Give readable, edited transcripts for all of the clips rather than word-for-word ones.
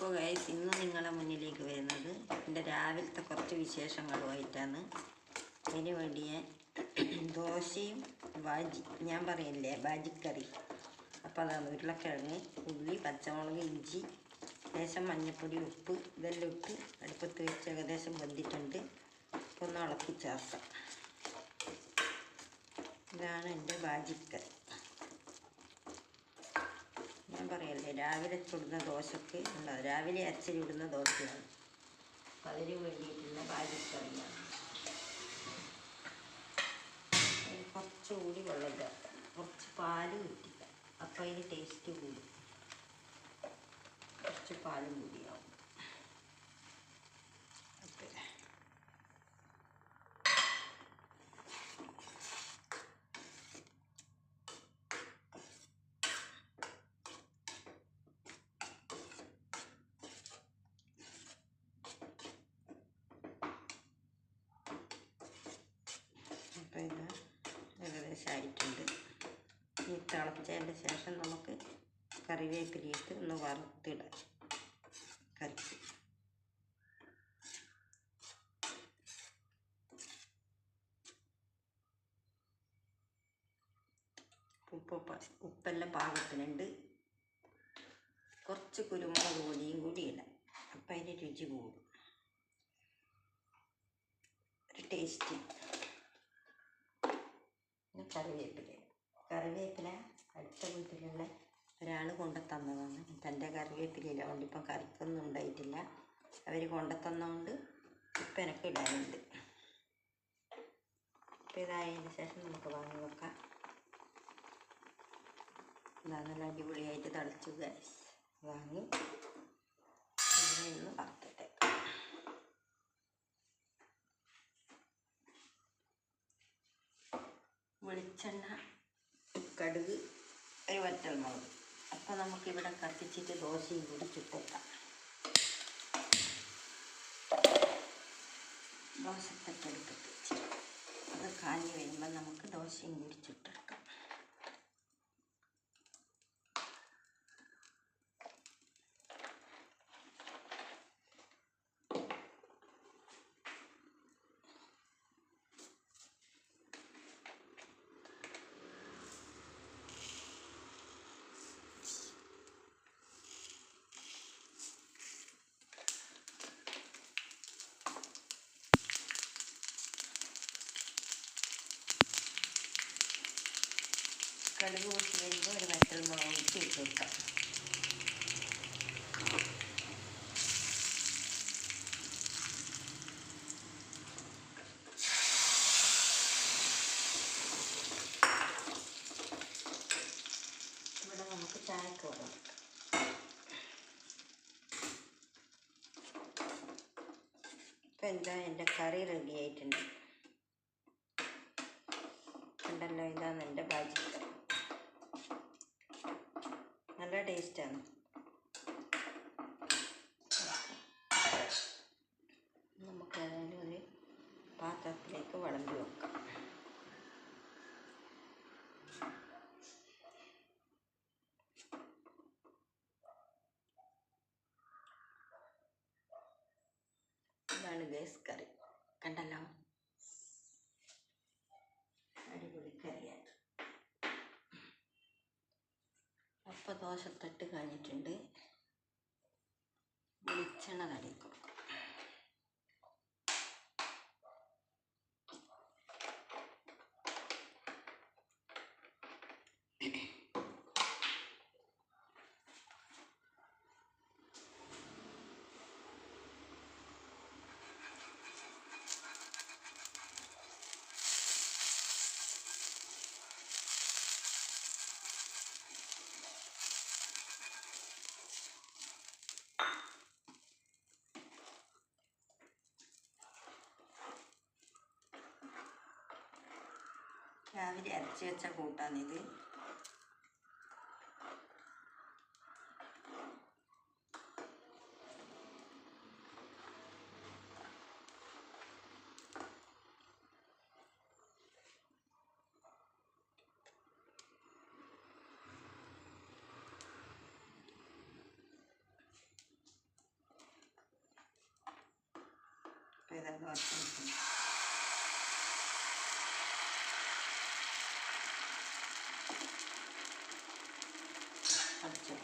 അപ്പോൾ ഗൈസ് ഇന്ന് നിങ്ങളെ മുന്നിലേക്ക് വരുന്നത് എൻ്റെ രാവിലത്തെ കുറച്ച് വിശേഷങ്ങളുമായിട്ടാണ്. അതിന് വേണ്ടിയ ദോശയും ഞാൻ പറയില്ലേ ബാജിക്കറി. അപ്പോൾ അതാണ് ഉരുളക്കിഴങ്ങ്, ഉള്ളി, പച്ചമുളക്, ഇഞ്ചി, ലേശം മഞ്ഞൾപ്പൊടി, ഉപ്പ് ഇതെല്ലാം ഇട്ട് അടുപ്പത്ത് വെച്ച് ഏകദേശം വെന്തിട്ടുണ്ട്. അപ്പോൾ ഒന്ന് ഇളക്കി ചേർക്കാം. ഇതാണ് എൻ്റെ ബാജിക്കറി. ഞാൻ പറയല്ലേ രാവിലെ ചുടുന്ന ദോശക്ക് രാവിലെ അരച്ച് ചുടുന്ന ദോശയാണ്. അപ്പം അതിന് വേണ്ടിയിട്ടുള്ള ബാജിക്കറിയാണ്. അതിന് കുറച്ചുകൂടി വെള്ളം ചേർക്കാം, കുറച്ച് പാല് കിട്ടില്ല, അപ്പം അതിന് ടേസ്റ്റ് കൂടും. കുറച്ച് പാലും കൂടിയാവും. അപ്പോൾ ഇത് ഏകദേശം ആയിട്ടുണ്ട്. ഈ തിളച്ചതിൻ്റെ ശേഷം നമുക്ക് കറിവേപ്പിലയിട്ട് ഒന്ന് വറുത്തിടാം. കറിക്ക് ഉപ്പെല്ലാം പാകത്തിനുണ്ട്. കുറച്ച് കുരുമുളക് പൊടിയും കൂടി ഇടാം. അപ്പം അതിൻ്റെ രുചി കൂടും, ഒരു ടേസ്റ്റ്. കറിവേപ്പില അടുത്ത വീട്ടിലുള്ള ഒരാൾ കൊണ്ടുത്തന്നതാണ്. തൻ്റെ കറിവേപ്പിലയില്ല, അതുകൊണ്ട് ഇപ്പം കറിക്കൊന്നും ഉണ്ടായിട്ടില്ല. അവർ കൊണ്ടുത്തന്നതുകൊണ്ട് ഇപ്പം എനിക്ക് ഇടാനുണ്ട്. ഇപ്പം ഇതായതിന് ശേഷം നമുക്ക് വാങ്ങി വെക്കാം. നല്ല അടിപൊളിയായിട്ട് തളിച്ചു ഗൈസ്. വാങ്ങി ഇതിനെ ഒന്ന് വറുത്തിട്ടേക്കാം. വെളിച്ചെണ്ണ, കടുക്, ഒരു വറ്റൽമുളക്. അപ്പോൾ നമുക്കിവിടെ കത്തിച്ചിട്ട് ദോശയും കൂടി ചുട്ടെടുക്കാം. ദോശത്തട്ടെടുത്തിട്ട് വെച്ചിട്ട് അത് കാഞ്ഞ് വരുമ്പോൾ നമുക്ക് ദോശയും കൂടി ചുട്ടെടുക്കാം. കടുക് പൊട്ടി വരുമ്പോൾ ഒരു വറ്റൽമുളക് ഇട്ട് കൊടുക്കാം. ഇവിടെ നമുക്ക് ചായക്ക് വെക്കാം. ഇപ്പം എന്താ എൻ്റെ കറി റെഡി ആയിട്ടുണ്ട്. കണ്ടല്ലോ, ഇതാണ് എൻ്റെ ബാജിക്കറി. നല്ല ടേസ്റ്റാണ്. നമുക്ക് ഏതായാലും ഒരു പാത്രത്തിലേക്ക് വിളമ്പി വെക്കാം. ഇതാണ് ഗൈസ് കറി. കണ്ടല്ലോ, അടിപൊളി കറിയാണ്. അപ്പോൾ ദോശത്തട്ട് കഴിഞ്ഞിട്ടുണ്ട്. വെളിച്ചെണ്ണ തടവി കൊടുക്കും. രാവിലെ അരച്ച് വെച്ച കൂട്ടാണിത്. ഇതാ ദോശ അടിച്ചു.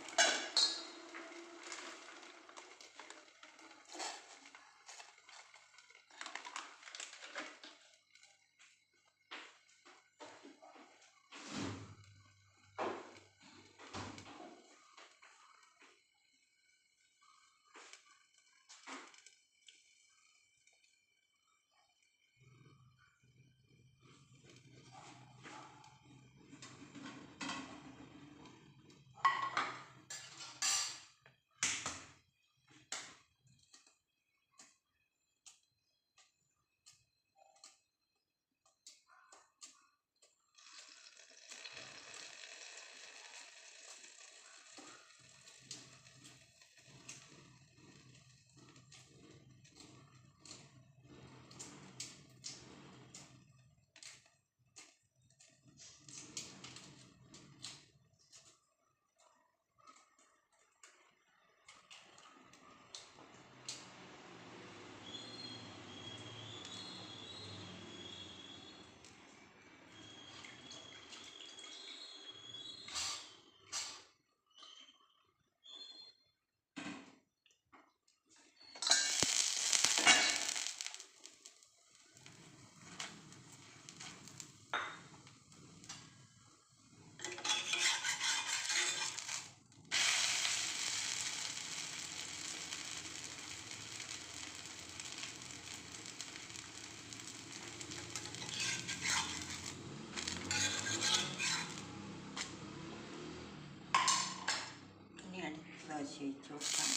ദോശ ഒഴിച്ച് കൊടുക്കാം.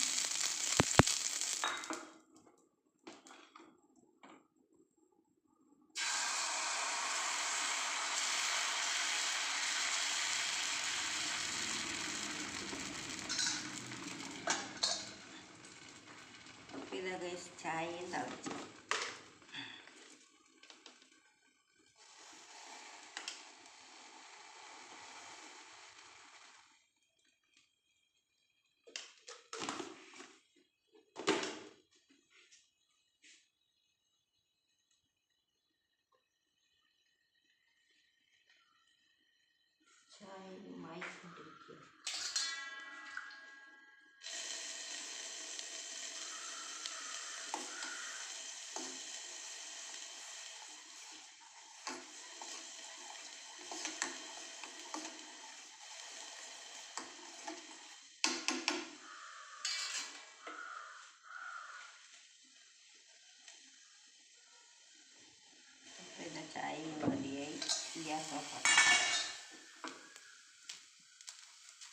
അപ്പോൾ ഇതൊക്കെ ചായയും തിളച്ചു. ചായയുമായി കൊണ്ടിരിക്കുക. പിന്നെ ചായയും റെഡിയായി. ഗ്യാസ് ഓഫാക്കി.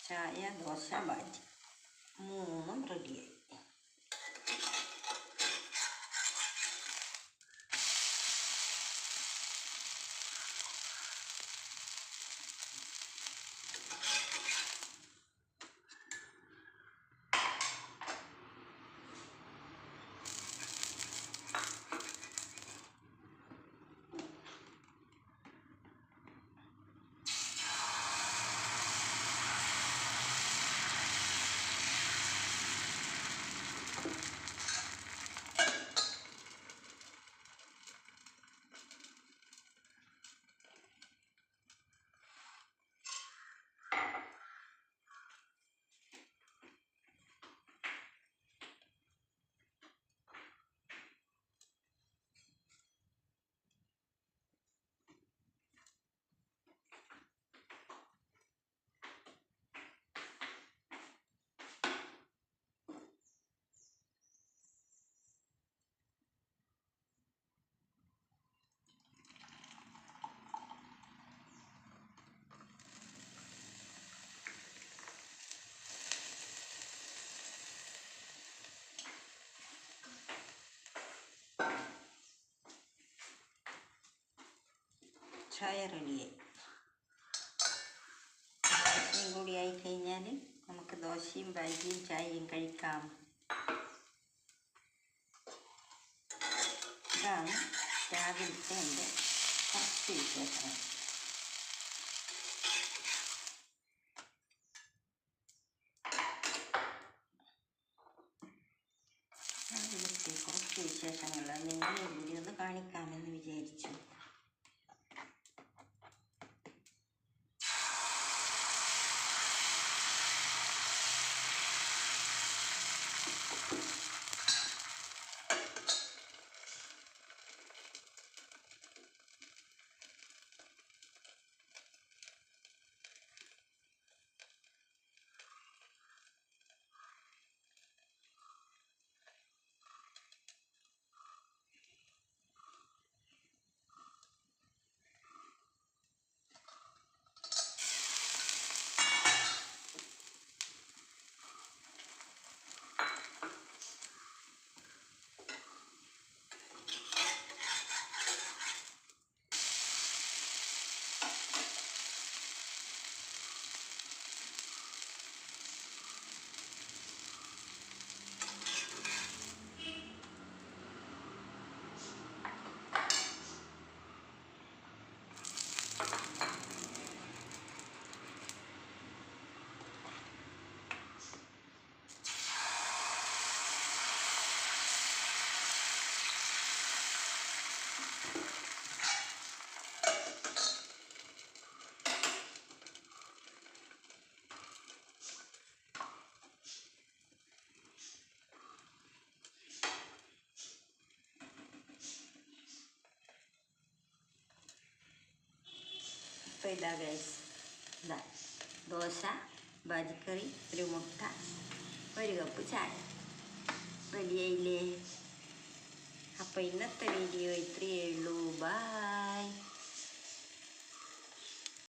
ചായ, ദോശ, ബാജി മൂന്നും റെഡിയായി. ചായ റെഡിയായി. ദോശയും കൂടി ആയിക്കഴിഞ്ഞാൽ നമുക്ക് ദോശയും ബാജിയും ചായയും കഴിക്കാം. ഇതാണ് രാവിലത്തെ എൻ്റെ കുറച്ച് വിശേഷങ്ങൾ. രാവിലത്തെ കുറച്ച് വിശേഷങ്ങൾ നിങ്ങളെ കൂടി ഒന്ന് കാണിക്കാമെന്ന് വിചാരിച്ചു. അപ്പോൾ ഇതാ ഗൈസ്, ഇതാ ദോശ, ബാജിക്കറി, ഒരു മുട്ട, ഒരു കപ്പ് ചായ റെഡിയായില്ലേ? അപ്പോൾ ഇന്നത്തെ വീഡിയോ ഇത്രയേ ഉള്ളൂ. ബായ്.